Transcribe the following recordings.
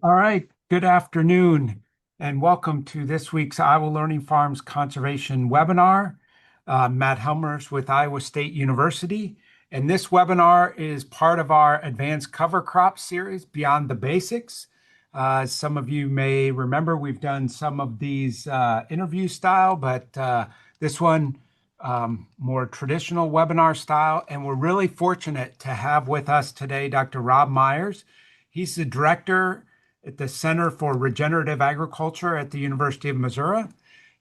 All right, good afternoon, and welcome to this week's Iowa Learning Farms Conservation webinar. Matt Helmers with Iowa State University, and this webinar is part of our Advanced Cover Crop series, Beyond the Basics. Some of you may remember we've done some of these interview style, but this one more traditional webinar style, and we're really fortunate to have with us today Dr. Rob Myers. He's the director at the Center for Regenerative Agriculture at the University of Missouri.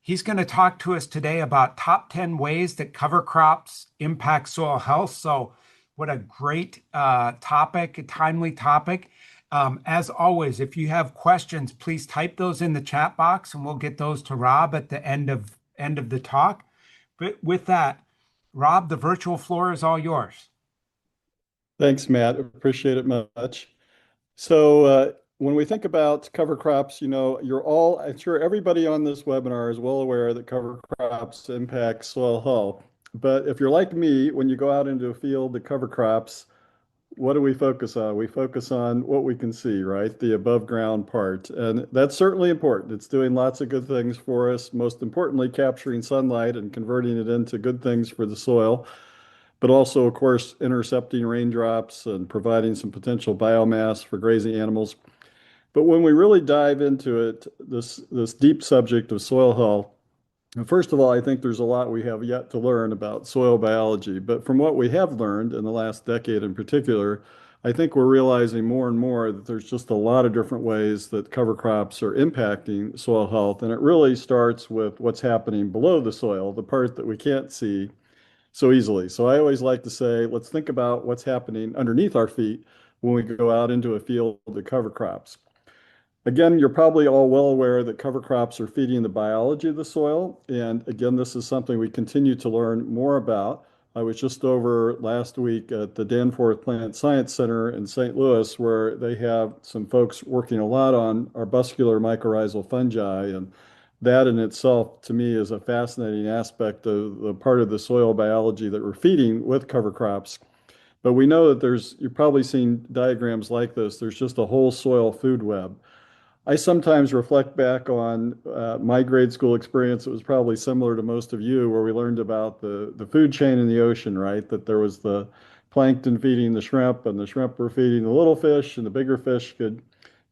He's going to talk to us today about top 10 ways that cover crops impact soil health. So what a great topic, a timely topic. As always, if you have questions, please type those in the chat box and we'll get those to Rob at the end of the talk. But with that, Rob, the virtual floor is all yours. Thanks, Matt. Appreciate it much. So when we think about cover crops, I'm sure everybody on this webinar is well aware that cover crops impact soil health. But if you're like me, when you go out into a field to cover crops, what do we focus on? We focus on what we can see, right? The above ground part. And that's certainly important. It's doing lots of good things for us, most importantly, capturing sunlight and converting it into good things for the soil, but also, of course, intercepting raindrops and providing some potential biomass for grazing animals. But when we really dive into it, this deep subject of soil health, first of all, I think there's a lot we have yet to learn about soil biology. But from what we have learned in the last decade in particular, I think we're realizing more and more that there's just a lot of different ways that cover crops are impacting soil health. And it really starts with what's happening below the soil, the part that we can't see so easily. So I always like to say, let's think about what's happening underneath our feet when we go out into a field to cover crops. Again, you're probably all well aware that cover crops are feeding the biology of the soil. And again, this is something we continue to learn more about. I was just over last week at the Danforth Plant Science Center in St. Louis, where they have some folks working a lot on arbuscular mycorrhizal fungi. And that in itself, to me, is a fascinating aspect of the part of the soil biology that we're feeding with cover crops. But we know that you've probably seen diagrams like this. There's just a whole soil food web. I sometimes reflect back on my grade school experience. It was probably similar to most of you, where we learned about the food chain in the ocean, right? That there was the plankton feeding the shrimp, and the shrimp were feeding the little fish, and the bigger fish could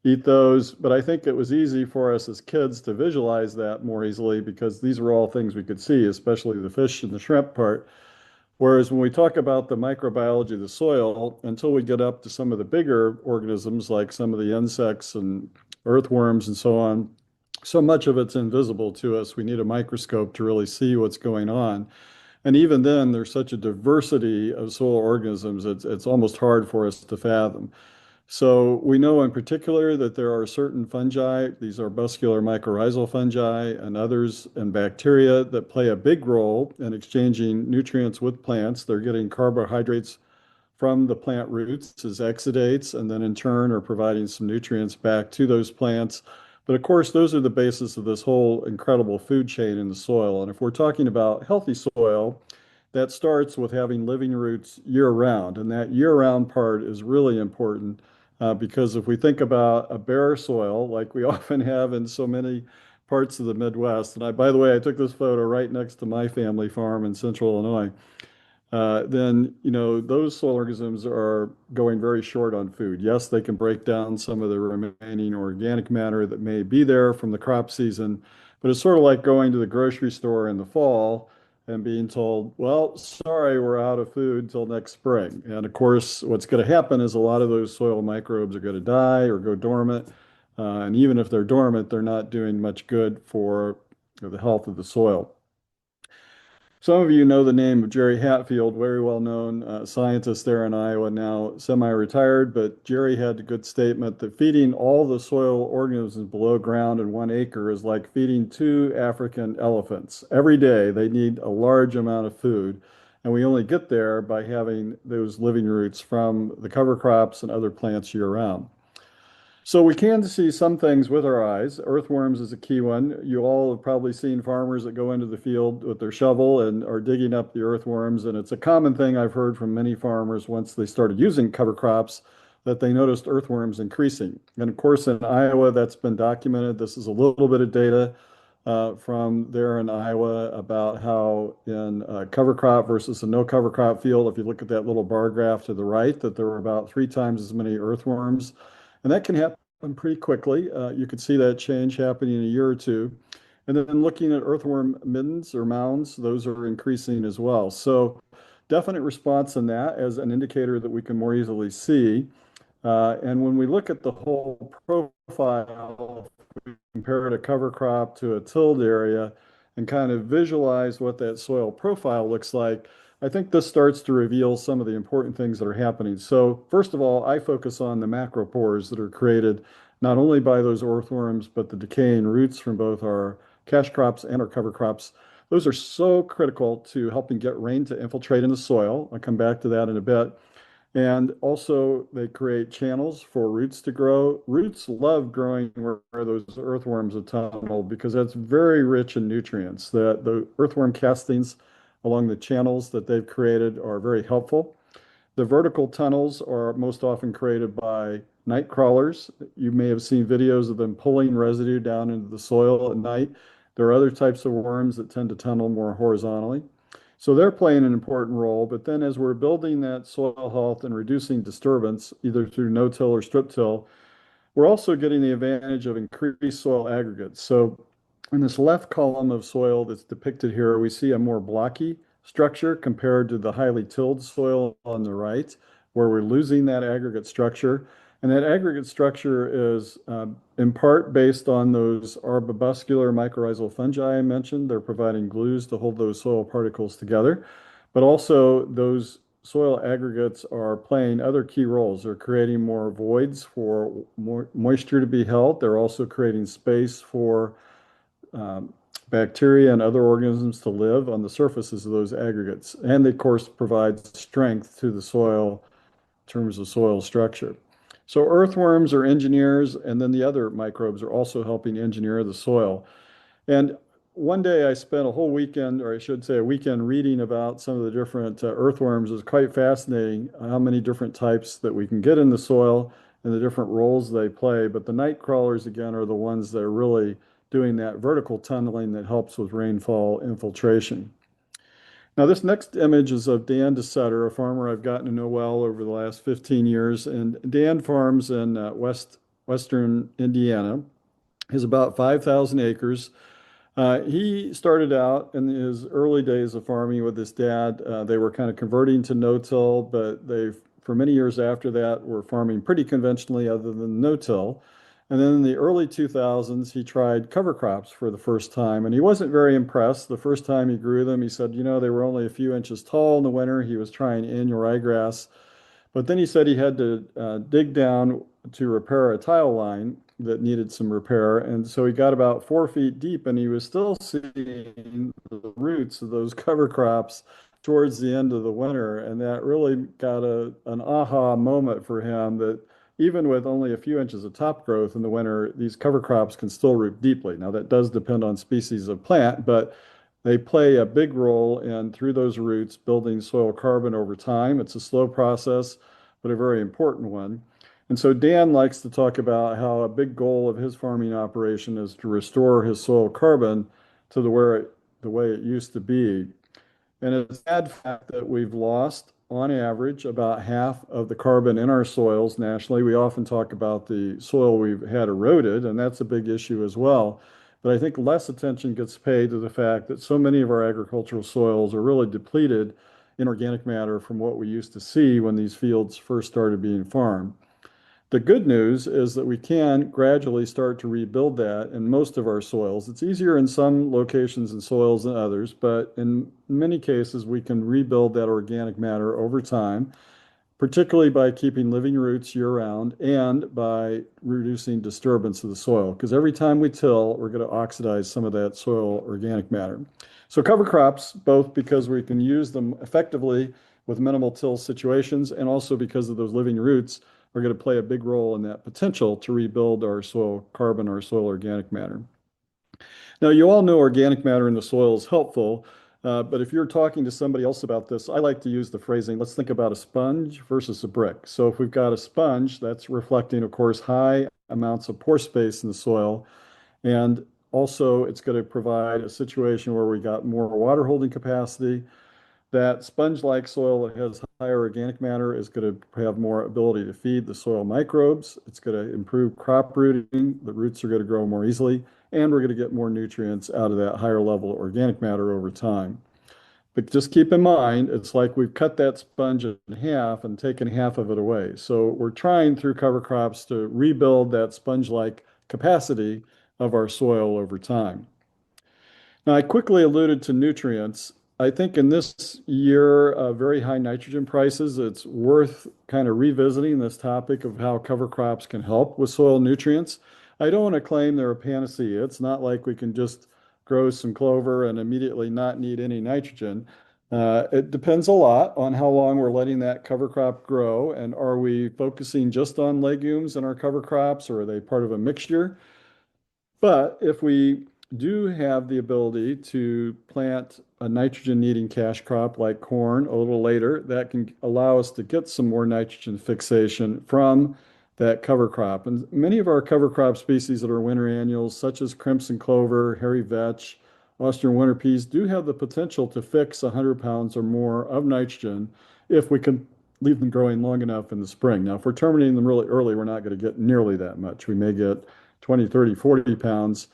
eat those. But I think it was easy for us as kids to visualize that more easily because these were all things we could see, especially the fish and the shrimp part. Whereas when we talk about the microbiology of the soil, until we get up to some of the bigger organisms like some of the insects and earthworms and so on, so much of it's invisible to us. We need a microscope to really see what's going on. And even then, there's such a diversity of soil organisms, it's almost hard for us to fathom. So we know in particular that there are certain fungi, these are arbuscular mycorrhizal fungi and others, and bacteria that play a big role in exchanging nutrients with plants. They're getting carbohydrates from the plant roots as exudates, and then in turn are providing some nutrients back to those plants. But of course, those are the basis of this whole incredible food chain in the soil. And if we're talking about healthy soil, that starts with having living roots year round. And that year round part is really important because if we think about a bare soil, like we often have in so many parts of the Midwest, and by the way, I took this photo right next to my family farm in central Illinois, then those soil organisms are going very short on food. Yes, they can break down some of the remaining organic matter that may be there from the crop season, but it's sort of like going to the grocery store in the fall and being told, well, sorry, we're out of food till next spring. And of course, what's going to happen is a lot of those soil microbes are going to die or go dormant. And even if they're dormant, they're not doing much good for the health of the soil. Some of you know the name of Jerry Hatfield, very well-known scientist there in Iowa, now semi-retired, but Jerry had a good statement that feeding all the soil organisms below ground in 1 acre is like feeding 2 African elephants. Every day they need a large amount of food, and we only get there by having those living roots from the cover crops and other plants year-round. So we can see some things with our eyes. Earthworms is a key one. You all have probably seen farmers that go into the field with their shovel and are digging up the earthworms. And it's a common thing I've heard from many farmers once they started using cover crops that they noticed earthworms increasing. And of course, in Iowa, that's been documented. This is a little bit of data from there in Iowa about how in cover crop versus a no cover crop field, if you look at that little bar graph to the right, that there were about 3 times as many earthworms. And that can happen pretty quickly. You could see that change happening in a year or two. And then looking at earthworm middens or mounds, those are increasing as well. So definite response in that as an indicator that we can more easily see. And when we look at the whole profile, compare a cover crop to a tilled area and kind of visualize what that soil profile looks like, I think this starts to reveal some of the important things that are happening. So first of all, I focus on the macropores that are created not only by those earthworms, but the decaying roots from both our cash crops and our cover crops. Those are so critical to helping get rain to infiltrate in the soil. I'll come back to that in a bit. And also, they create channels for roots to grow. Roots love growing where those earthworms are tunneled because that's very rich in nutrients. The earthworm castings along the channels that they've created are very helpful. The vertical tunnels are most often created by night crawlers. You may have seen videos of them pulling residue down into the soil at night. There are other types of worms that tend to tunnel more horizontally. So they're playing an important role. But then as we're building that soil health and reducing disturbance, either through no-till or strip-till, we're also getting the advantage of increased soil aggregates. So in this left column of soil that's depicted here, we see a more blocky structure compared to the highly tilled soil on the right, where we're losing that aggregate structure. And that aggregate structure is in part based on those arbuscular mycorrhizal fungi I mentioned. They're providing glues to hold those soil particles together, but also those soil aggregates are playing other key roles. They're creating more voids for more moisture to be held. They're also creating space for bacteria and other organisms to live on the surfaces of those aggregates. And they, of course, provide strength to the soil in terms of soil structure. So earthworms are engineers, and then the other microbes are also helping engineer the soil. And one day I spent a whole weekend, or I should say a weekend, reading about some of the different earthworms. It was quite fascinating how many different types that we can get in the soil and the different roles they play. But the night crawlers, again, are the ones that are really doing that vertical tunneling that helps with rainfall infiltration. Now, this next image is of Dan DeSutter, a farmer I've gotten to know well over the last 15 years. And Dan farms in western Indiana. He has about 5,000 acres. He started out in his early days of farming with his dad. They were kind of converting to no-till, but they, for many years after that, were farming pretty conventionally other than no-till. And then in the early 2000s, he tried cover crops for the first time, and he wasn't very impressed. The first time he grew them, he said, you know, they were only a few inches tall in the winter. He was trying annual ryegrass. But then he said he had to dig down to repair a tile line that needed some repair. And so he got about 4 feet deep and he was still seeing the roots of those cover crops towards the end of the winter. And that really got an aha moment for him that even with only a few inches of top growth in the winter, these cover crops can still root deeply. Now, that does depend on species of plant, but they play a big role in, through those roots, building soil carbon over time. It's a slow process, but a very important one. And so Dan likes to talk about how a big goal of his farming operation is to restore his soil carbon to the way it used to be. And it's a sad fact that we've lost, on average, about half of the carbon in our soils nationally. We often talk about the soil we've had eroded, and that's a big issue as well. But I think less attention gets paid to the fact that so many of our agricultural soils are really depleted in organic matter from what we used to see when these fields first started being farmed. The good news is that we can gradually start to rebuild that in most of our soils. It's easier in some locations and soils than others, but in many cases, we can rebuild that organic matter over time, particularly by keeping living roots year-round and by reducing disturbance of the soil. Because every time we till, we're going to oxidize some of that soil organic matter. So cover crops, both because we can use them effectively with minimal till situations and also because of those living roots, are going to play a big role in that potential to rebuild our soil carbon, our soil organic matter. Now, you all know organic matter in the soil is helpful, But if you're talking to somebody else about this, I like to use the phrasing, let's think about a sponge versus a brick. So if we've got a sponge, that's reflecting, of course, high amounts of pore space in the soil. And also, it's going to provide a situation where we got more water holding capacity. That sponge-like soil that has higher organic matter is going to have more ability to feed the soil microbes. It's going to improve crop rooting. The roots are going to grow more easily, and we're going to get more nutrients out of that higher level organic matter over time. But just keep in mind, it's like we've cut that sponge in half and taken half of it away. So we're trying through cover crops to rebuild that sponge-like capacity of our soil over time. Now, I quickly alluded to nutrients. I think in this year of very high nitrogen prices, it's worth kind of revisiting this topic of how cover crops can help with soil nutrients. I don't want to claim they're a panacea. It's not like we can just grow some clover and immediately not need any nitrogen. It depends a lot on how long we're letting that cover crop grow, and are we focusing just on legumes in our cover crops, or are they part of a mixture? But if we do have the ability to plant a nitrogen needing cash crop like corn a little later, that can allow us to get some more nitrogen fixation from that cover crop. And many of our cover crop species that are winter annuals, such as crimson clover, hairy vetch, Austrian winter peas, do have the potential to fix 100 pounds or more of nitrogen if we can leave them growing long enough in the spring. Now, if we're terminating them really early, we're not going to get nearly that much. We may get 20, 30, 40 pounds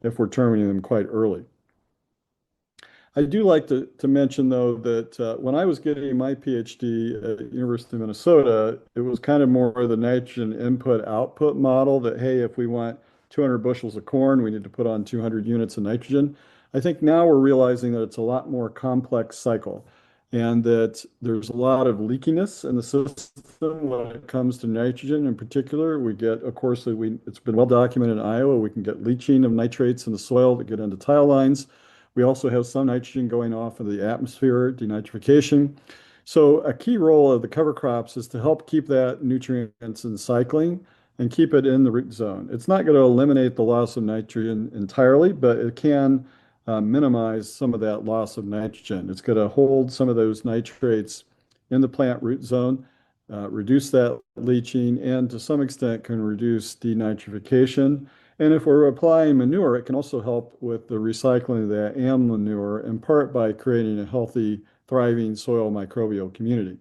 if we're terminating them quite early. I do like to mention, though, that when I was getting my PhD at University of Minnesota, it was kind of more the nitrogen input-output model that, hey, if we want 200 bushels of corn, we need to put on 200 units of nitrogen. I think now we're realizing that it's a lot more complex cycle and that there's a lot of leakiness in the system when it comes to nitrogen in particular. We get, of course, it's been well documented in Iowa, we can get leaching of nitrates in the soil that get into tile lines. We also have some nitrogen going off into the atmosphere, denitrification. So a key role of the cover crops is to help keep that nutrients in cycling and keep it in the root zone. It's not going to eliminate the loss of nitrogen entirely, but it can minimize some of that loss of nitrogen. It's going to hold some of those nitrates in the plant root zone, reduce that leaching, and to some extent can reduce denitrification. And if we're applying manure, it can also help with the recycling of that AM manure, in part by creating a healthy, thriving soil microbial community.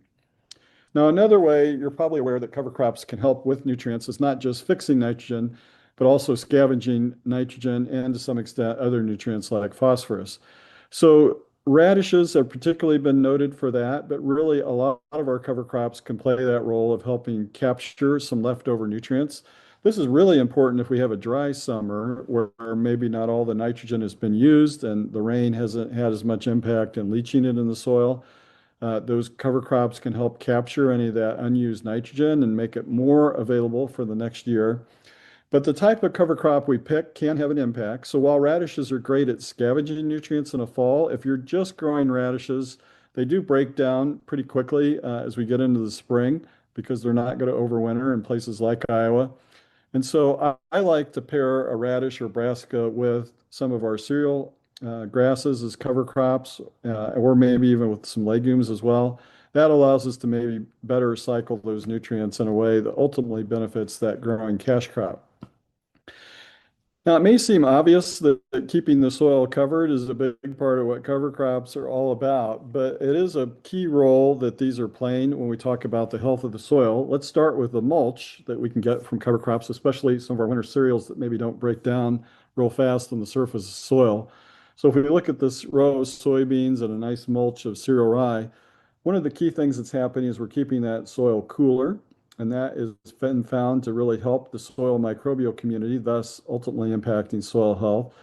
Now, another way you're probably aware that cover crops can help with nutrients is not just fixing nitrogen, but also scavenging nitrogen and to some extent other nutrients like phosphorus. So radishes have particularly been noted for that, but really a lot of our cover crops can play that role of helping capture some leftover nutrients. This is really important if we have a dry summer where maybe not all the nitrogen has been used and the rain hasn't had as much impact in leaching it in the soil. Those cover crops can help capture any of that unused nitrogen and make it more available for the next year. But the type of cover crop we pick can have an impact. So while radishes are great at scavenging nutrients in the fall, if you're just growing radishes, they do break down pretty quickly as we get into the spring because they're not going to overwinter in places like Iowa. And so I like to pair a radish or brassica with some of our cereal grasses as cover crops, or maybe even with some legumes as well. That allows us to maybe better cycle those nutrients in a way that ultimately benefits that growing cash crop. Now, it may seem obvious that keeping the soil covered is a big part of what cover crops are all about, but it is a key role that these are playing when we talk about the health of the soil. Let's start with the mulch that we can get from cover crops, especially some of our winter cereals that maybe don't break down real fast on the surface of soil. So if we look at this row of soybeans and a nice mulch of cereal rye, one of the key things that's happening is we're keeping that soil cooler, and that has been found to really help the soil microbial community, thus ultimately impacting soil health.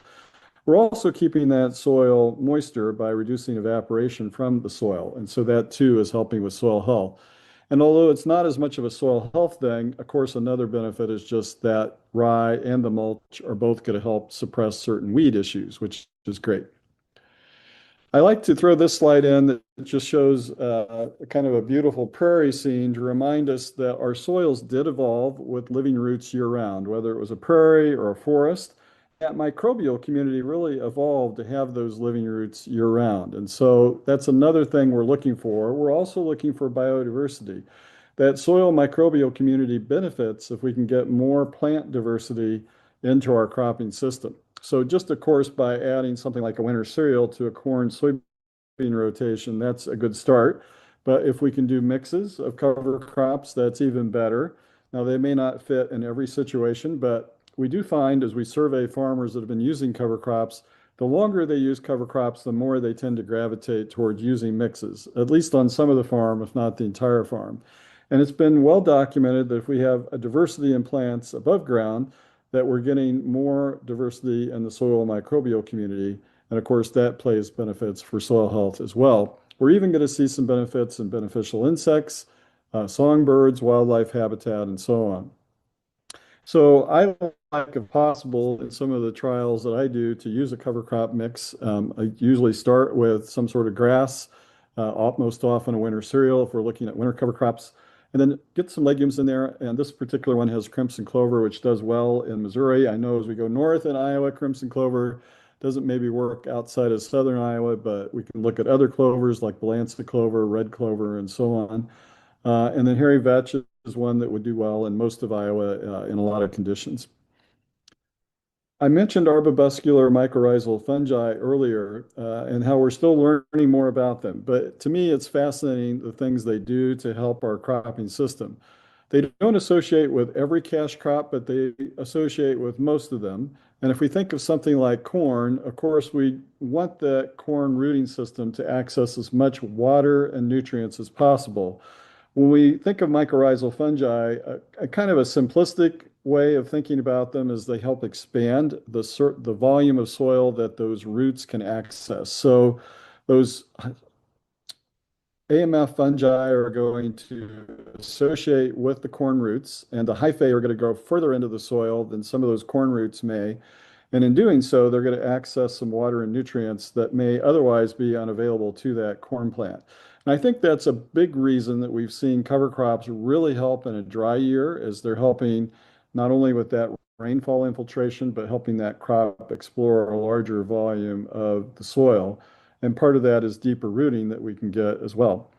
We're also keeping that soil moisture by reducing evaporation from the soil, and so that too is helping with soil health. And although it's not as much of a soil health thing, of course, another benefit is just that rye and the mulch are both going to help suppress certain weed issues, which is great. I like to throw this slide in that just shows kind of a beautiful prairie scene to remind us that our soils did evolve with living roots year round, whether it was a prairie or a forest. that microbial community really evolved to have those living roots year round. And so that's another thing we're looking for. We're also looking for biodiversity. That soil microbial community benefits if we can get more plant diversity into our cropping system. So just of course, by adding something like a winter cereal to a corn soybean rotation, that's a good start. But if we can do mixes of cover crops, that's even better. Now, they may not fit in every situation, but we do find as we survey farmers that have been using cover crops, the longer they use cover crops, the more they tend to gravitate towards using mixes, at least on some of the farm, if not the entire farm. And it's been well documented that if we have a diversity in plants above ground, that we're getting more diversity in the soil microbial community. And of course, that plays benefits for soil health as well. We're even going to see some benefits in beneficial insects, songbirds, wildlife habitat, and so on. So I like, if possible, in some of the trials that I do to use a cover crop mix, I usually start with some sort of grass, most often a winter cereal if we're looking at winter cover crops, and then get some legumes in there. And this particular one has crimson clover, which does well in Missouri. I know as we go north in Iowa, crimson clover doesn't maybe work outside of southern Iowa, but we can look at other clovers like Balansa clover, red clover, and so on. And then hairy vetch is one that would do well in most of Iowa in a lot of conditions. I mentioned arbuscular mycorrhizal fungi earlier and how we're still learning more about them. But to me, it's fascinating the things they do to help our cropping system. They don't associate with every cash crop, but they associate with most of them. And if we think of something like corn, of course, we want the corn rooting system to access as much water and nutrients as possible. When we think of mycorrhizal fungi, a kind of a simplistic way of thinking about them is they help expand the volume of soil that those roots can access. So those AMF fungi are going to associate with the corn roots, and the hyphae are going to go further into the soil than some of those corn roots may. And in doing so, they're going to access some water and nutrients that may otherwise be unavailable to that corn plant. And I think that's a big reason that we've seen cover crops really help in a dry year, as they're helping not only with that rainfall infiltration, but helping that crop explore a larger volume of the soil. And part of that is deeper rooting that we can get as well.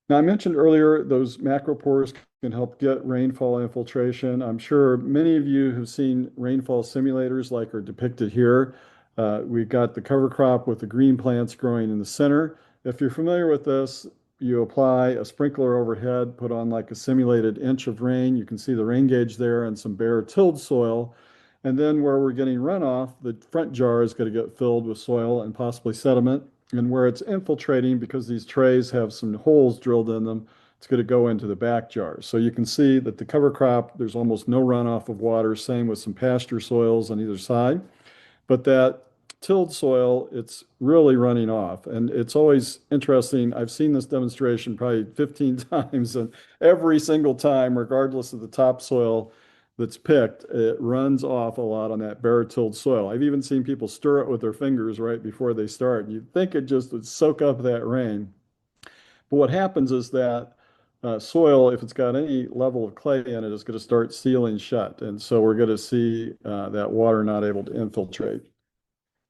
Now, I mentioned earlier those macropores can help get rainfall infiltration. I'm sure many of you have seen rainfall simulators like are depicted here. We've got the cover crop with the green plants growing in the center. If you're familiar with this, you apply a sprinkler overhead, put on like a simulated inch of rain. You can see the rain gauge there and some bare tilled soil. And then where we're getting runoff, the front jar is going to get filled with soil and possibly sediment. And where it's infiltrating, because these trays have some holes drilled in them, it's going to go into the back jars. So you can see that the cover crop, there's almost no runoff of water, same with some pasture soils on either side. But that tilled soil, it's really running off. And it's always interesting. I've seen this demonstration probably 15 times, and every single time, regardless of the topsoil that's picked, it runs off a lot on that bare tilled soil. I've even seen people stir it with their fingers right before they start. You'd think it just would soak up that rain. But what happens is that soil, if it's got any level of clay in it, is going to start sealing shut. And so we're going to see that water not able to infiltrate.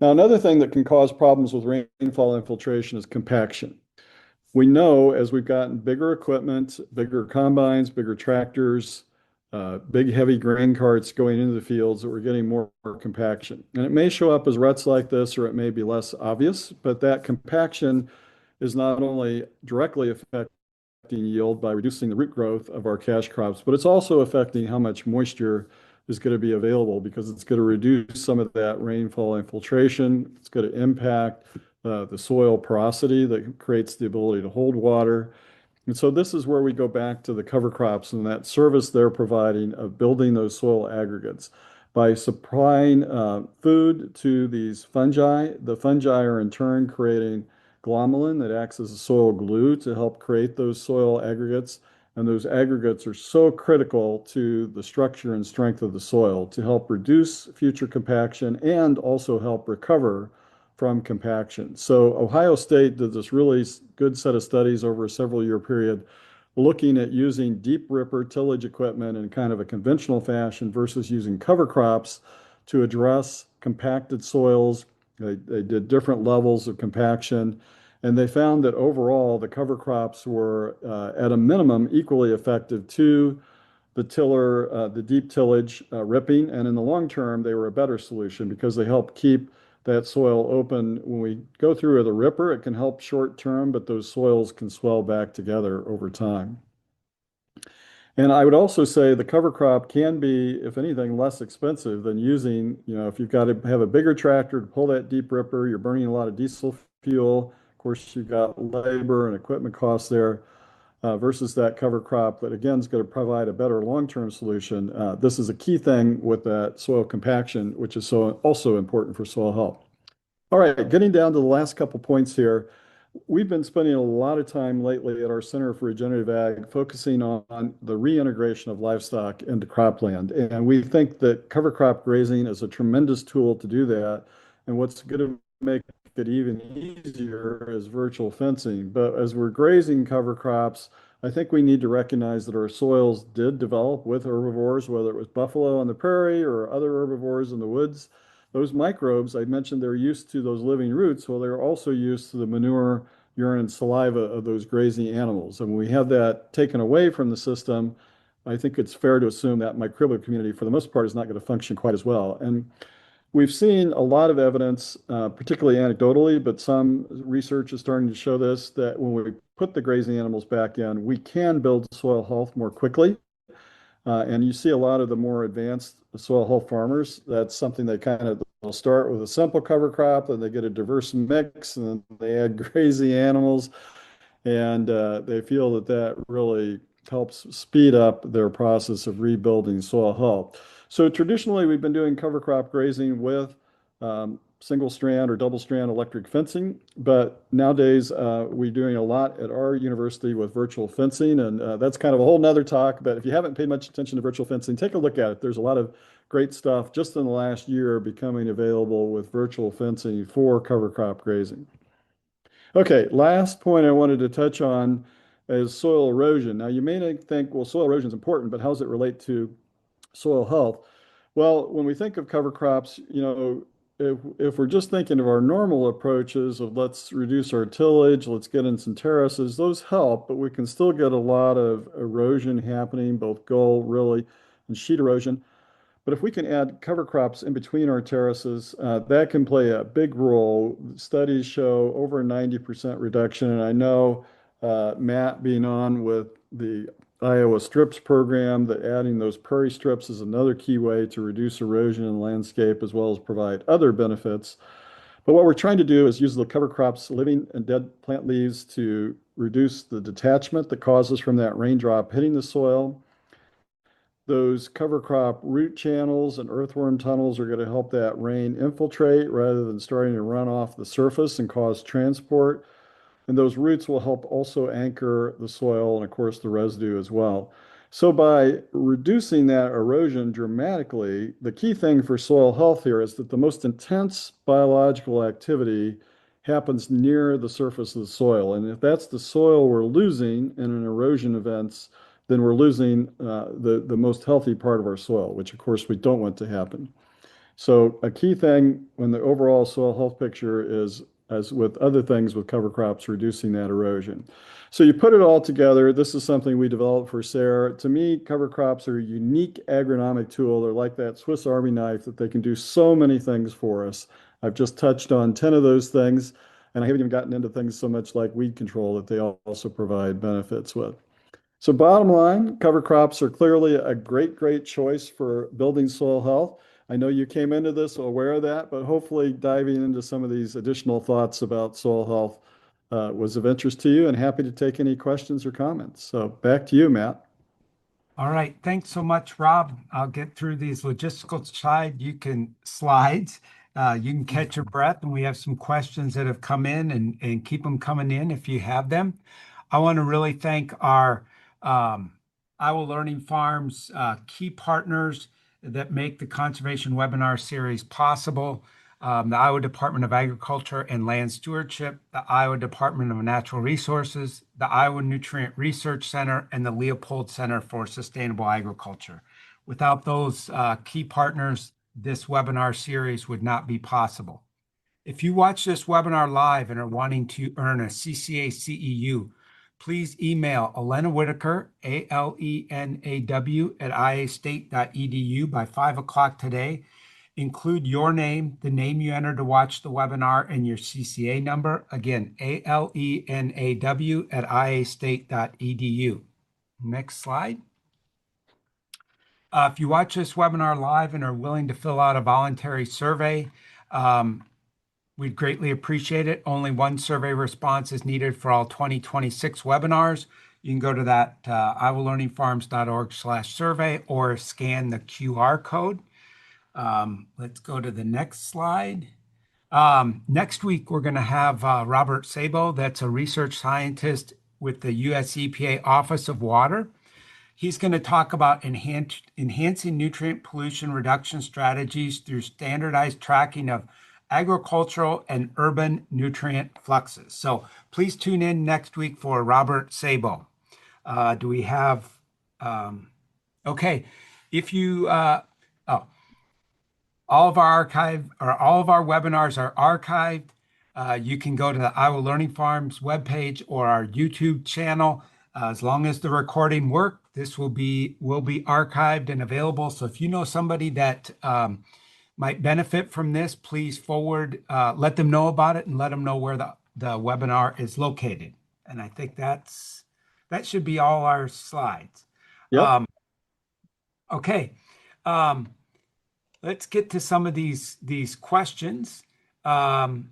Now, another thing that can cause problems with rainfall infiltration is compaction. We know as we've gotten bigger equipment, bigger combines, bigger tractors, big heavy grain carts going into the fields, that we're getting more compaction. And it may show up as ruts like this, or it may be less obvious, but that compaction is not only directly affecting yield by reducing the root growth of our cash crops, but it's also affecting how much moisture is going to be available, because it's going to reduce some of that rainfall infiltration. It's going to impact the soil porosity that creates the ability to hold water. And so this is where we go back to the cover crops and that service they're providing of building those soil aggregates. By supplying food to these fungi, the fungi are in turn creating glomalin that acts as a soil glue to help create those soil aggregates. And those aggregates are so critical to the structure and strength of the soil to help reduce future compaction and also help recover from compaction. So Ohio State did this really good set of studies over a several year period looking at using deep ripper tillage equipment in kind of a conventional fashion versus using cover crops to address compacted soils. They did different levels of compaction, and they found that overall the cover crops were at a minimum equally effective to the deep tillage ripping, and in the long term, they were a better solution because they help keep that soil open. When we go through with a ripper, it can help short term, but those soils can swell back together over time. And I would also say the cover crop can be, if anything, less expensive than using, if you've got to have a bigger tractor to pull that deep ripper, you're burning a lot of diesel fuel. Of course, you've got labor and equipment costs there. Versus that cover crop that again is going to provide a better long-term solution. This is a key thing with that soil compaction, which is also important for soil health. All right, getting down to the last couple points here. We've been spending a lot of time lately at our Center for Regenerative Ag focusing on the reintegration of livestock into cropland. And we think that cover crop grazing is a tremendous tool to do that. And what's going to make it even easier is virtual fencing. But as we're grazing cover crops, I think we need to recognize that our soils did develop with herbivores, whether it was buffalo on the prairie or other herbivores in the woods. Those microbes, I mentioned they're used to those living roots. Well, they're also used to the manure, urine, and saliva of those grazing animals. And when we have that taken away from the system, I think it's fair to assume that microbial community, for the most part, is not going to function quite as well. And we've seen a lot of evidence, particularly anecdotally, but some research is starting to show this, that when we put the grazing animals back in, we can build soil health more quickly. And you see a lot of the more advanced soil health farmers, that's something they'll start with a simple cover crop, and they get a diverse mix, and then they add grazing animals, and they feel that really helps speed up their process of rebuilding soil health. So traditionally, we've been doing cover crop grazing with single strand or double strand electric fencing, but nowadays we're doing a lot at our university with virtual fencing, and that's kind of a whole nother talk. But if you haven't paid much attention to virtual fencing, take a look at it. There's a lot of great stuff just in the last year becoming available with virtual fencing for cover crop grazing. Okay, last point I wanted to touch on is soil erosion. Now, you may think, well, soil erosion is important, but how does it relate to soil health? Well, when we think of cover crops, if we're just thinking of our normal approaches of let's reduce our tillage, let's get in some terraces, those help, but we can still get a lot of erosion happening, both gull, really, and sheet erosion. But if we can add cover crops in between our terraces, that can play a big role. Studies show over 90% reduction. And I know Matt being on with the Iowa Strips program, that adding those prairie strips is another key way to reduce erosion in the landscape as well as provide other benefits. But what we're trying to do is use the cover crops, living and dead plant leaves, to reduce the detachment that causes from that raindrop hitting the soil. Those cover crop root channels and earthworm tunnels are going to help that rain infiltrate rather than starting to run off the surface and cause transport. And those roots will help also anchor the soil and, of course, the residue as well. So by reducing that erosion dramatically, the key thing for soil health here is that the most intense biological activity happens near the surface of the soil. And if that's the soil we're losing in an erosion event, then we're losing the most healthy part of our soil, which of course we don't want to happen. So a key thing when the overall soil health picture is, as with other things with cover crops, reducing that erosion. So you put it all together. This is something we developed for SARE. To me, cover crops are a unique agronomic tool. They're like that Swiss Army knife that they can do so many things for us. I've just touched on 10 of those things, and I haven't even gotten into things so much like weed control that they also provide benefits with. So bottom line, cover crops are clearly a great choice for building soil health. I know you came into this aware of that, but hopefully diving into some of these additional thoughts about soil health was of interest to you, and happy to take any questions or comments. So back to you, Matt. All right. Thanks so much, Rob. I'll get through these logistical slides. You can catch your breath, and we have some questions that have come in, and keep them coming in if you have them. I want to really thank our Iowa Learning Farms key partners that make the conservation webinar series possible. The Iowa Department of Agriculture and Land Stewardship, the Iowa Department of Natural Resources, the Iowa Nutrient Research Center, and the Leopold Center for Sustainable Agriculture. Without those key partners, this webinar series would not be possible. If you watch this webinar live and are wanting to earn a CCA CEU, please email Elena Whitaker, ALENAW, at iastate.edu by 5 o'clock today. Include your name, the name you entered to watch the webinar, and your CCA number. Again, ALENAW at iastate.edu. Next slide. If you watch this webinar live and are willing to fill out a voluntary survey, we'd greatly appreciate it. Only one survey response is needed for all 2026 webinars. You can go to that iowalearningfarms.org/survey or scan the QR code. Let's go to the next slide. Next week, we're going to have Robert Sabo, that's a research scientist with the US EPA Office of Water. He's going to talk about enhancing nutrient pollution reduction strategies through standardized tracking of agricultural and urban nutrient fluxes. So please tune in next week for Robert Sabo. Do we have, okay, if you, all of our webinars are archived. You can go to the Iowa Learning Farms webpage or our YouTube channel. As long as the recording works, this will be archived and available. So if you know somebody that might benefit from this, please let them know about it and let them know where the webinar is located. And I think that should be all our slides. Yep. Okay. Let's get to some of these questions. Let's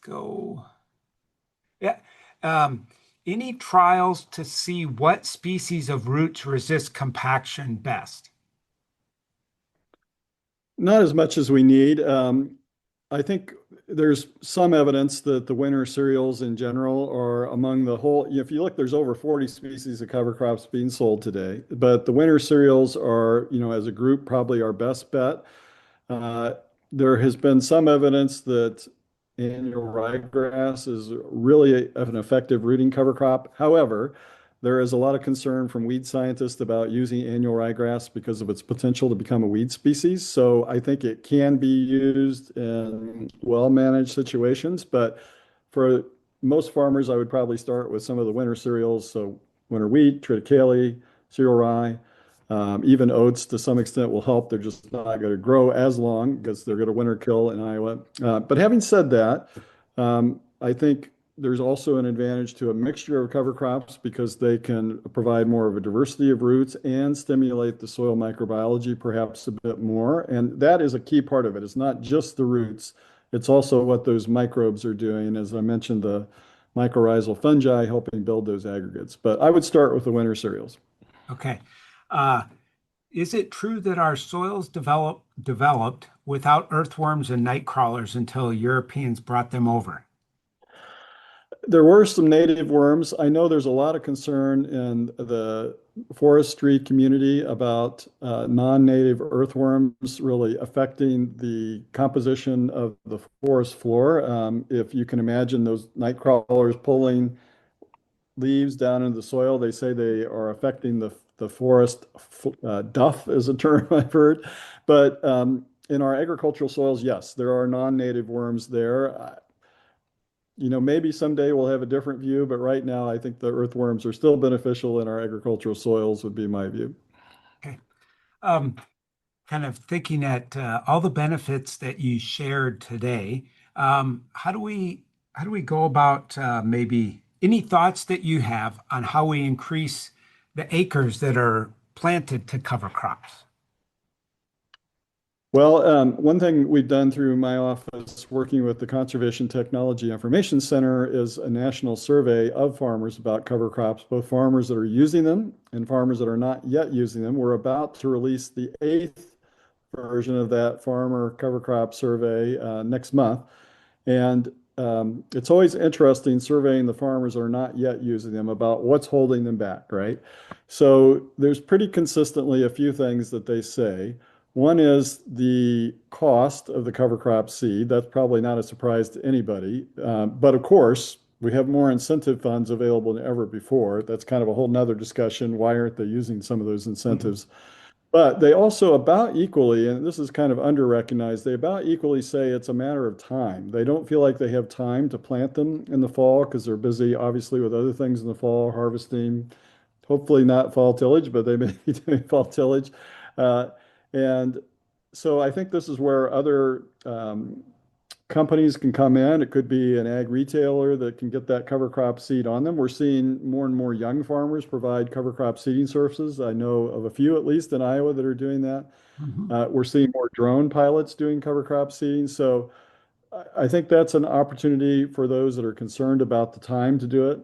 go. Yeah. Any trials to see what species of roots resist compaction best? Not as much as we need. I think there's some evidence that the winter cereals in general are among the whole. If you look, there's over 40 species of cover crops being sold today, but the winter cereals are, as a group, probably our best bet. There has been some evidence that annual ryegrass is really an effective rooting cover crop. However, there is a lot of concern from weed scientists about using annual ryegrass because of its potential to become a weed species. So I think it can be used in well-managed situations, but for most farmers, I would probably start with some of the winter cereals. So winter wheat, triticale, cereal rye, even oats to some extent will help. They're just not going to grow as long because they're going to winter kill in Iowa. But having said that, I think there's also an advantage to a mixture of cover crops because they can provide more of a diversity of roots and stimulate the soil microbiology perhaps a bit more. And that is a key part of it. It's not just the roots, it's also what those microbes are doing. As I mentioned, the mycorrhizal fungi helping build those aggregates. But I would start with the winter cereals. Okay. Is it true that our soils developed without earthworms and night crawlers until Europeans brought them over? There were some native worms. I know there's a lot of concern in the forestry community about non-native earthworms really affecting the composition of the forest floor. If you can imagine those night crawlers pulling leaves down into the soil, they say they are affecting the forest duff is a term I've heard. But in our agricultural soils, yes, there are non-native worms there. Maybe someday we'll have a different view, but right now I think the earthworms are still beneficial in our agricultural soils would be my view. Okay. Kind of thinking at all the benefits that you shared today, how do we go about maybe any thoughts that you have on how we increase the acres that are planted to cover crops? Well, one thing we've done through my office working with the Conservation Technology Information Center is a national survey of farmers about cover crops, both farmers that are using them and farmers that are not yet using them. We're about to release the 8th version of that farmer cover crop survey next month. And it's always interesting surveying the farmers that are not yet using them about what's holding them back, right? So there's pretty consistently a few things that they say. One is the cost of the cover crop seed. That's probably not a surprise to anybody. But of course, we have more incentive funds available than ever before. That's kind of a whole nother discussion. Why aren't they using some of those incentives? But they also about equally, and this is kind of under-recognized, they about equally say it's a matter of time. They don't feel like they have time to plant them in the fall because they're busy, obviously, with other things in the fall, harvesting, hopefully not fall tillage, but they may be doing fall tillage. Uh, and so I think this is where other companies can come in. It could be an ag retailer that can get that cover crop seed on them. We're seeing more and more young farmers provide cover crop seeding services. I know of a few, at least in Iowa, that are doing that. Mhm. We're seeing more drone pilots doing cover crop seeding. So I think that's an opportunity for those that are concerned about the time to do it.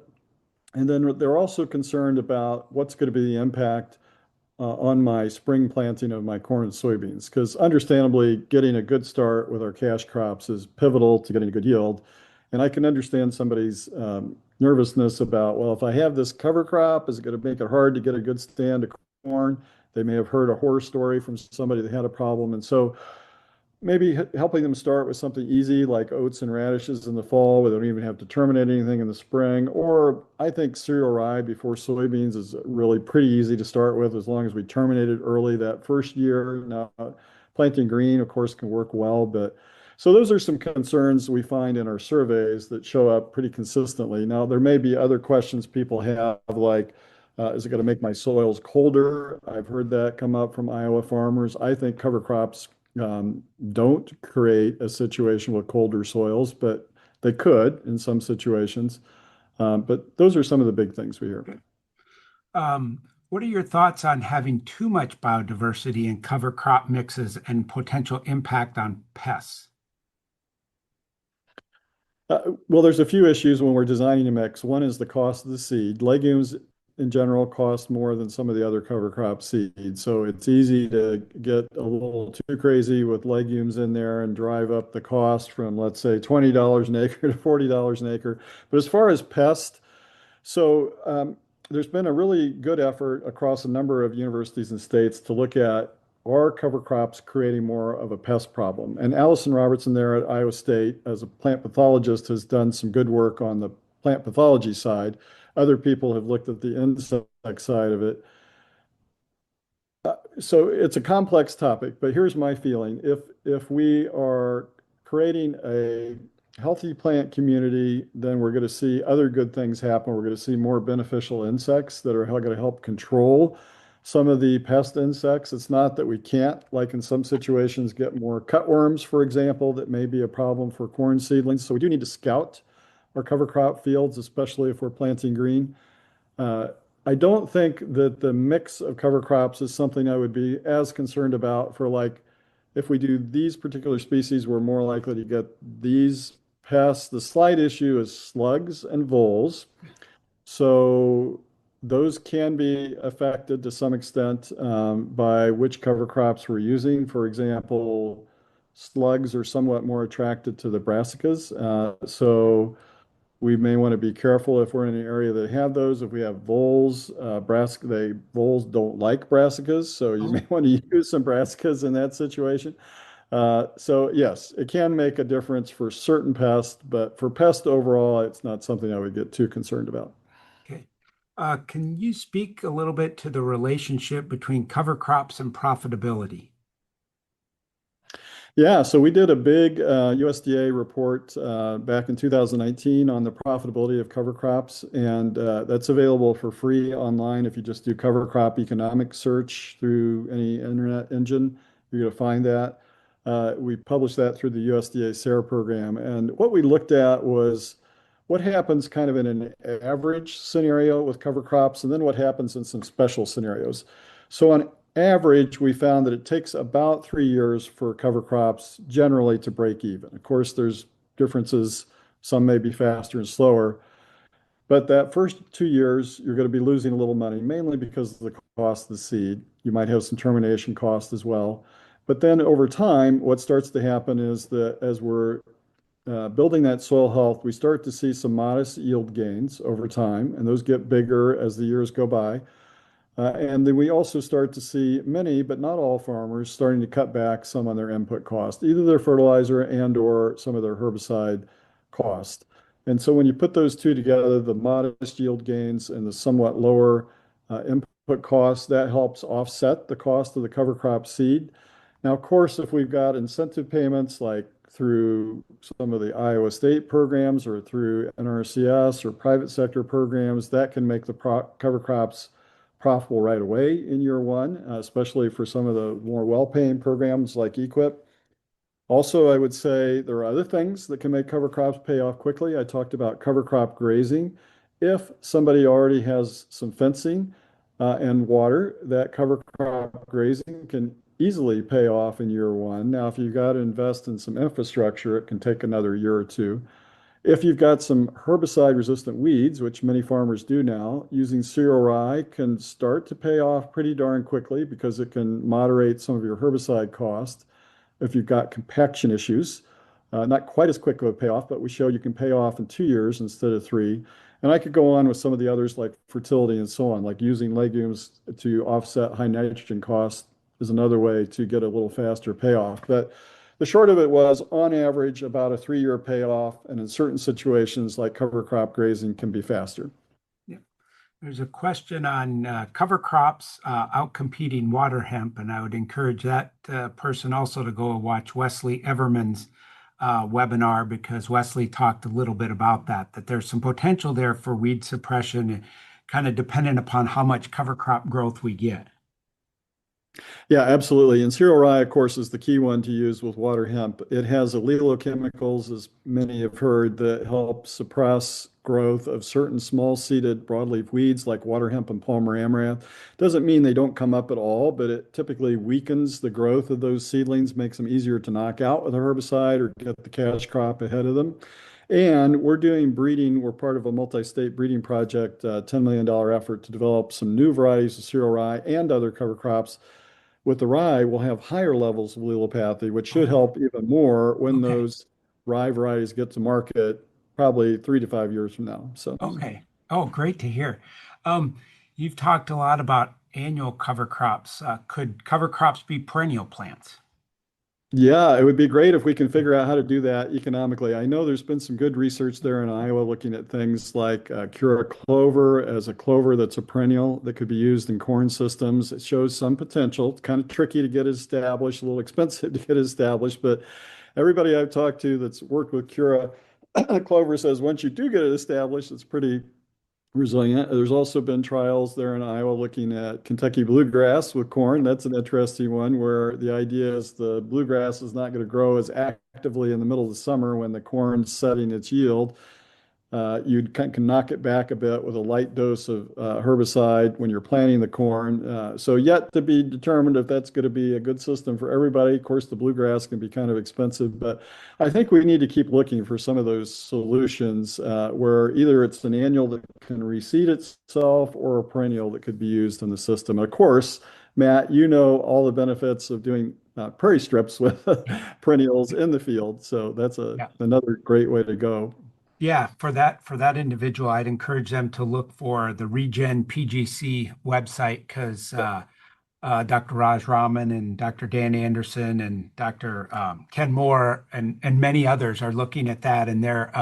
And then they're also concerned about what's going to be the impact on my spring planting of my corn and soybeans. Because understandably, getting a good start with our cash crops is pivotal to getting a good yield. And I can understand somebody's nervousness about, well, if I have this cover crop, is it going to make it hard to get a good stand of corn? They may have heard a horror story from somebody that had a problem. And so maybe helping them start with something easy like oats and radishes in the fall where they don't even have to terminate anything in the spring. Or I think cereal rye before soybeans is really pretty easy to start with as long as we terminate it early that first year. Now, planting green, of course, can work well, but so those are some concerns we find in our surveys that show up pretty consistently. Now, there may be other questions people have, like, is it going to make my soils colder? I've heard that come up from Iowa farmers. I think cover crops don't create a situation with colder soils, but they could in some situations. But those are some of the big things we hear. What are your thoughts on having too much biodiversity in cover crop mixes and potential impact on pests? Well, there's a few issues when we're designing a mix. One is the cost of the seed. Legumes in general cost more than some of the other cover crop seeds. So it's easy to get a little too crazy with legumes in there and drive up the cost from, let's say, $20 an acre to $40 an acre. But as far as pests, there's been a really good effort across a number of universities and states to look at are cover crops creating more of a pest problem? And Allison Robertson there at Iowa State, as a plant pathologist, has done some good work on the plant pathology side. Other people have looked at the insect side of it. So it's a complex topic, but here's my feeling. If we are creating a healthy plant community, then we're going to see other good things happen. We're going to see more beneficial insects that are going to help control some of the pest insects. It's not that we can't, like in some situations, get more cutworms, for example, that may be a problem for corn seedlings. So we do need to scout our cover crop fields, especially if we're planting green. Uh, I don't think that the mix of cover crops is something I would be as concerned about for, like, if we do these particular species, we're more likely to get these pests. The slight issue is slugs and voles. So those can be affected to some extent by which cover crops we're using. For example, slugs are somewhat more attracted to the brassicas. So we may want to be careful if we're in an area that have those. If we have voles, voles don't like brassicas, so you may Oh, want to use some brassicas in that situation. So yes, it can make a difference for certain pests, but for pests overall, it's not something I would get too concerned about. okay. Can you speak a little bit to the relationship between cover crops and profitability? Yeah, so we did a big USDA report back in 2019 on the profitability of cover crops, and that's available for free online. If you just do cover crop economic search through any internet engine, you're going to find that. We published that through the USDA SARE program, and what we looked at was what happens kind of in an average scenario with cover crops, and then what happens in some special scenarios. So on average, we found that it takes about 3 years for cover crops generally to break even. Of course, there's differences. Some may be faster and slower, but that first 2 years, you're going to be losing a little money, mainly because of the cost of the seed. You might have some termination cost as well. But then over time, what starts to happen is that as we're building that soil health, we start to see some modest yield gains over time, and those get bigger as the years go by. And then we also start to see many, but not all farmers starting to cut back some on their input cost, either their fertilizer and or some of their herbicide cost. And so when you put those two together, the modest yield gains and the somewhat lower input costs, that helps offset the cost of the cover crop seed. Now, of course, if we've got incentive payments like through some of the Iowa State programs or through NRCS or private sector programs, that can make the cover crops profitable right away in year one, especially for some of the more well-paying programs like EQIP. Also, I would say there are other things that can make cover crops pay off quickly. I talked about cover crop grazing. If somebody already has some fencing and water, that cover crop grazing can easily pay off in year one. Now, if you've got to invest in some infrastructure, it can take another year or two. If you've got some herbicide resistant weeds, which many farmers do now, using cereal rye can start to pay off pretty darn quickly because it can moderate some of your herbicide costs. If you've got compaction issues, not quite as quick of a payoff, but we show you can pay off in 2 years instead of three. And I could go on with some of the others like fertility and so on, like using legumes to offset high nitrogen costs is another way to get a little faster payoff. But the short of it was, on average, about a 3-year payoff, and in certain situations like cover crop grazing can be faster. Yeah. There's a question on cover crops outcompeting water hemp, and I would encourage that person also to go and watch Wesley Everman's webinar, because Wesley talked a little bit about that there's some potential there for weed suppression, kind of dependent upon how much cover crop growth we get. Yeah, absolutely. And cereal rye, of course, is the key one to use with water hemp. It has allelochemicals, as many have heard, that help suppress growth of certain small-seeded broadleaf weeds like water hemp and Palmer amaranth. Doesn't mean they don't come up at all, but it typically weakens the growth of those seedlings, makes them easier to knock out with a herbicide or get the cash crop ahead of them. And we're doing breeding. We're part of a multi-state breeding project, $10 million effort to develop some new varieties of cereal rye and other cover crops. With the rye, we'll have higher levels of allelopathy, which should help even more when Okay. those rye varieties get to market, probably 3 to 5 years from now. So, Okay. Oh, great to hear. Um, you've talked a lot about annual cover crops. Could cover crops be perennial plants? yeah, it would be great if we can figure out how to do that economically. I know there's been some good research there in Iowa looking at things like Cura clover as a clover that's a perennial that could be used in corn systems. It shows some potential. It's kind of tricky to get established, a little expensive to get established, but everybody I've talked to that's worked with Cura clover says once you do get it established, it's pretty resilient. There's also been trials there in Iowa looking at Kentucky bluegrass with corn. That's an interesting one where the idea is the bluegrass is not going to grow as actively in the middle of the summer when the corn's setting its yield. You can knock it back a bit with a light dose of herbicide when you're planting the corn. So yet to be determined if that's going to be a good system for everybody. Of course, the bluegrass can be kind of expensive, but I think we need to keep looking for some of those solutions where either it's an annual that can reseed itself or a perennial that could be used in the system. And of course, Matt, you know all the benefits of doing prairie strips with perennials in the field. So that's Yeah. another great way to go. Yeah, for that individual, I'd encourage them to look for the Regen PGC website, because Dr. Raj Raman and Dr. Dan Anderson and Dr. Ken Moore and many others are looking at that, and they're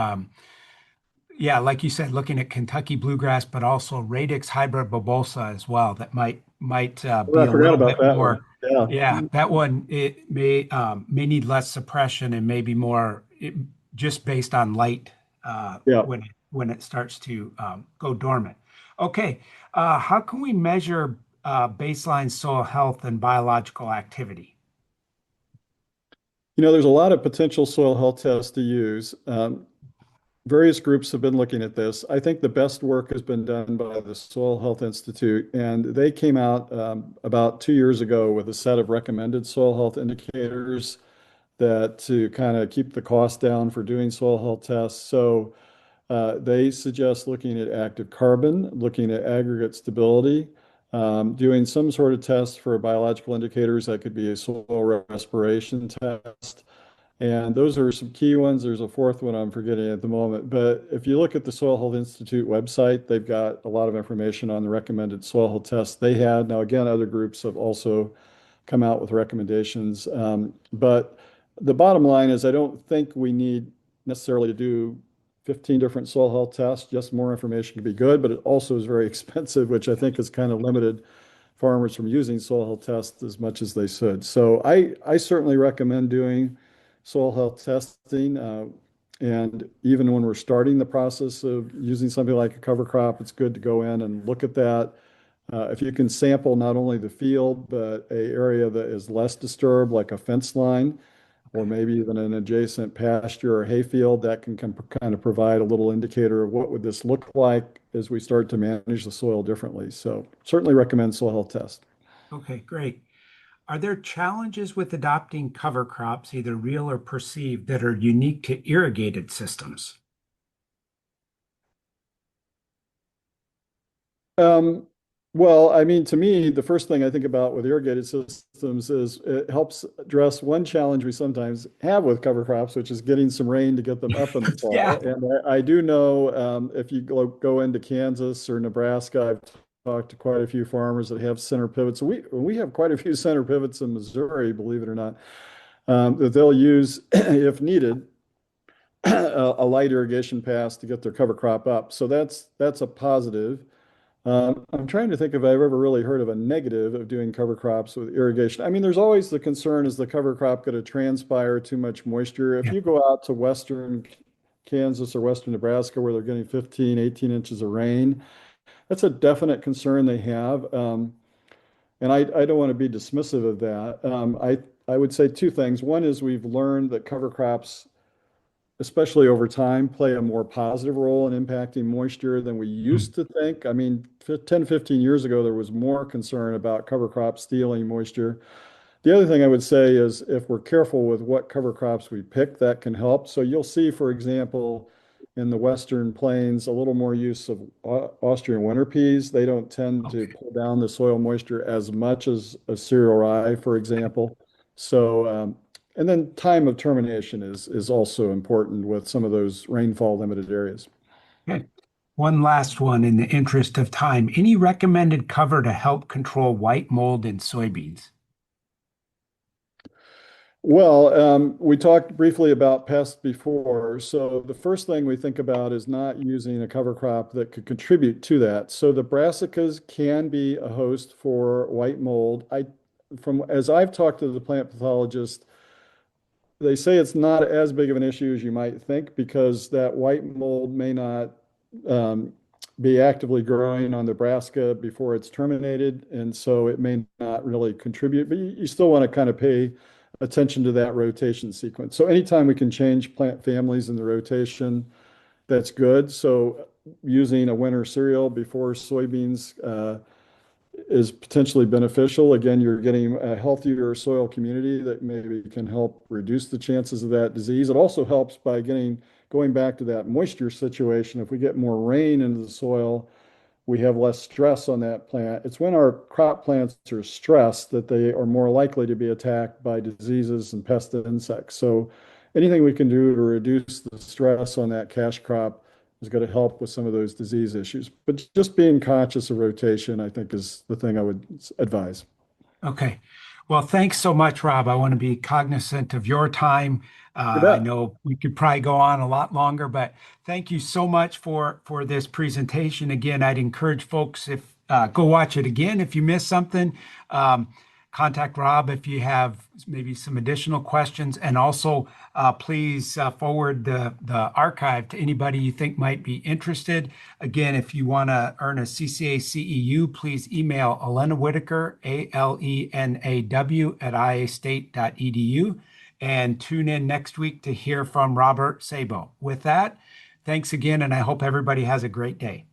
yeah, like you said, looking at Kentucky bluegrass, but also Radix hybrid babosa as well. That might Oh, be I a forgot little about bit that one. more. Yeah. Yeah, that one, it may need less suppression and maybe more just based on light Yeah. when it starts to go dormant. Okay, how can we measure baseline soil health and biological activity? There's a lot of potential soil health tests to use. Various groups have been looking at this. I think the best work has been done by the Soil Health Institute, and they came out about 2 years ago with a set of recommended soil health indicators that to kind of keep the cost down for doing soil health tests. So they suggest looking at active carbon, looking at aggregate stability, doing some sort of test for biological indicators. That could be a soil respiration test. And those are some key ones. There's a fourth one I'm forgetting at the moment. But if you look at the Soil Health Institute website, they've got a lot of information on the recommended soil health tests they had. Now, again, other groups have also come out with recommendations. But the bottom line is I don't think we need necessarily to do 15 different soil health tests. Just more information could be good, but it also is very expensive, which I think has kind of limited farmers from using soil health tests as much as they should. So I certainly recommend doing soil health testing. And even when we're starting the process of using something like a cover crop, it's good to go in and look at that. If you can sample not only the field, but a area that is less disturbed, like a fence line, or maybe even an adjacent pasture or hayfield, that can kind of provide a little indicator of what would this look like as we start to manage the soil differently. So certainly recommend soil health test. Okay, great. Are there challenges with adopting cover crops, either real or perceived, that are unique to irrigated systems? Um, well, I mean, to me, the first thing I think about with irrigated systems is it helps address one challenge we sometimes have with cover crops, which is getting some rain to get them up in the Yeah. fall. And I do know if you go into Kansas or Nebraska, I've talked to quite a few farmers that have center pivots. We have quite a few center pivots in Missouri, believe it or not, that they'll use if needed a light irrigation pass to get their cover crop up. So that's a positive. I'm trying to think if I've ever really heard of a negative of doing cover crops with irrigation. I mean, there's always the concern, is the cover crop going to transpire too much moisture? If Yeah. you go out to western Kansas or western Nebraska where they're getting 15, 18 inches of rain, that's a definite concern they have. And I don't want to be dismissive of that. I would say two things. One is we've learned that cover crops, especially over time, play a more positive role in impacting moisture than we Mm. used to think. I mean, 10, 15 years ago, there was more concern about cover crops stealing moisture. The other thing I would say is if we're careful with what cover crops we pick, that can help. So you'll see, for example, in the Western Plains, a little more use of Austrian winter peas. They don't tend to Okay. pull down the soil moisture as much as a cereal rye, for example. So, and then time of termination is also important with some of those rainfall limited areas. Okay. One last one in the interest of time. Any recommended cover to help control white mold in soybeans? Well, we talked briefly about pests before. So the first thing we think about is not using a cover crop that could contribute to that. So the brassicas can be a host for white mold. From as I've talked to the plant pathologist, they say it's not as big of an issue as you might think because that white mold may not um, be actively growing on the brassica before it's terminated, and so it may not really contribute. But you still want to kind of pay attention to that rotation sequence. So anytime we can change plant families in the rotation, that's good. So using a winter cereal before soybeans is potentially beneficial. Again, you're getting a healthier soil community that maybe can help reduce the chances of that disease. It also helps by going back to that moisture situation. If we get more rain into the soil, we have less stress on that plant. It's when our crop plants are stressed that they are more likely to be attacked by diseases and pest and insects. So anything we can do to reduce the stress on that cash crop is going to help with some of those disease issues. But just being conscious of rotation, I think, is the thing I would advise. Okay. Well, thanks so much, Rob. I want to be cognizant of your time. You I bet. know we could probably go on a lot longer, but thank you so much for this presentation. Again, I'd encourage folks if go watch it again if you missed something. Um, Contact Rob if you have maybe some additional questions, and also please forward the archive to anybody you think might be interested. Again, if you want to earn a CCA CEU, please email Elena Whitaker, ALENAW at iastate.edu, and tune in next week to hear from Robert Sabo. With that, thanks again, and I hope everybody has a great day.